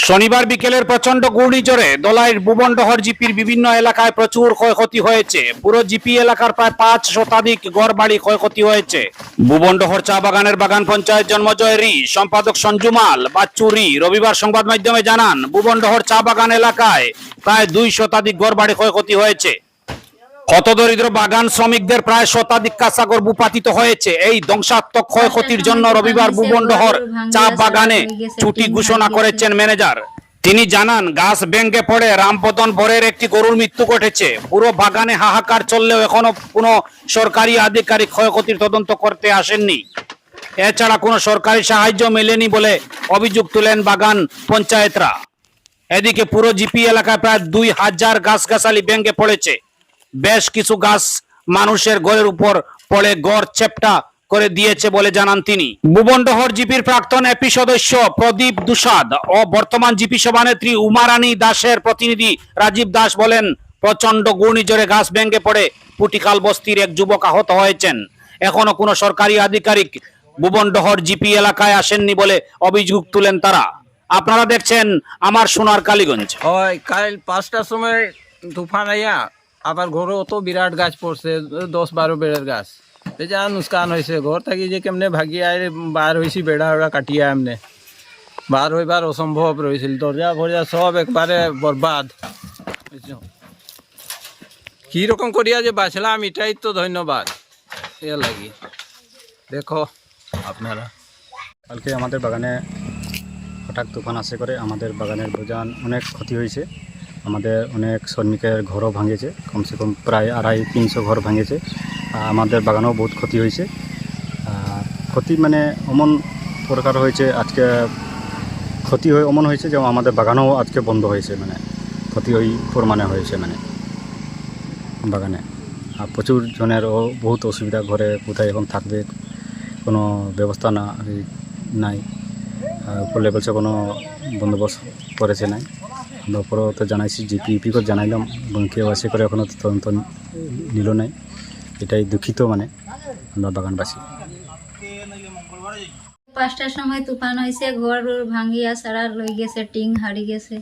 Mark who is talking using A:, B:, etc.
A: শনিবার বিকেলের প্রচন্ড ঘূর্ণিঝড়ে দোলাইর ভুবনডহর জিপির বিভিন্ন এলাকায় প্রচুর ক্ষয়ক্ষতি হয়েছে। পুরো জিপি এলাকার প্রায় 5 শতাধিক ঘরবাড়ি ক্ষয়ক্ষতি হয়েছে। ভুবনডহর চা বাগানের বাগান পঞ্চায়েত জন্মজয় রি সম্পাদক সঞ্জুমাল বাচ্চুরি রবিবার সংবাদ মাধ্যমে জানান, ভুবনডহর চা বাগান এলাকায় প্রায় 2 শতাধিক ঘরবাড়ি ক্ষয়ক্ষতি হয়েছে। হতদরিদ্র বাগান শ্রমিকদের প্রায় শতাধিক কাঁচাঘর ভূপাতিত হয়েছে। এই ধ্বংসাত্মক ক্ষয়ক্ষতির জন্য রবিবার ভুবনডহর চা বাগানে ছুটি ঘোষণা করেছেন ম্যানেজার। তিনি জানান, গাছ ভেঙে পড়ে রামপদন ভরের একটি গরুর মৃত্যু ঘটেছে। পুরো বাগানে হাহাকার চললেও এখনো কোনো সরকারি আধিকারিক ক্ষয়ক্ষতির তদন্ত করতে আসেননি। এছাড়া কোনো সরকারি সাহায্য মেলেনি বলে অভিযোগ তুলেন বাগান পঞ্চায়েতরা। এদিকে পুরো জিপি এলাকায় প্রায় 2000 গাছগাছালি ভেঙে পড়েছে। বেশ কিছু গাছ মানুষের ঘরের উপর পড়ে ঘর চেপটা করে দিয়েছে বলে জানান তিনি। ভুবনডহর জিপির প্রাক্তন এপি সদস্য প্রদীপ দুসাদ ও বর্তমান জিপি সভানেত্রী উমারানী দাসের প্রতিনিধি রাজীব দাস বলেন, প্রচন্ড ঘূর্ণিঝড়ে গাছ ভেঙে পড়ে পুটিকাল বস্তির এক যুবক আহত হয়েছেন। এখনো কোনো সরকারি আধিকারিক ভুবনডহর জিপি এলাকায় আসেননি বলে অভিযোগ তুলেন তারা। আপনারা দেখছেন আমার সোনার কালীগঞ্জ।
B: হয় কাল 5টার সময় তুফান আইয়া আবার ঘরে অত বিরাট গাছ পড়ছে, 10-12 বেড়ের গাছ। যা নুকসান হয়েছে, ঘর থাকি যে কেমনে ভাগি আয় বার হয়েছি, বেড়া বেড়া কাটিয়া এমনে বার হইবার অসম্ভব রয়েছিল। দরজা ফরজা সব একবারে বরবাদ। কিরকম করিয়া যে বাঁচলাম এটাই তো ধন্যবাদ। এ লাগি দেখো আপনারা।
C: কালকে আমাদের বাগানে হঠাৎ তুফান আসে করে আমাদের বাগানের বাগান অনেক ক্ষতি হয়েছে। আমাদের অনেক শ্রমিকের ঘরও ভাঙেছে, কমসে কম প্রায় 250-300 ঘর ভাঙেছে। আমাদের বাগানেও বহুত ক্ষতি হয়েছে। ক্ষতি মানে অমন প্রকার হয়েছে, আজকে ক্ষতি হয়ে অমন হয়েছে যে আমাদের বাগানও আজকে বন্ধ হয়েছে, মানে ক্ষতি ওই পরিমাণে হয়েছে মানে বাগানে। আর প্রচুর জনেরও বহুত অসুবিধা, ঘরে কোথায় এখন থাকবে কোনো ব্যবস্থা নাই। উপর লেভেলসে কোনো বন্দোবস্ত করেছে নাই। আমরা উপরও তো জানাইছি, জিপিকে জানাইলাম এবং কেউ আসে করে এখনও তদন্ত নিল নাই। এটাই দুঃখিত মানে আমরা বাগানবাসী।
D: 5টার সময় তুফান হয়েছে, ঘর ভাঙিয়া সারা লই গেছে, টিং হারিয়ে গেছে।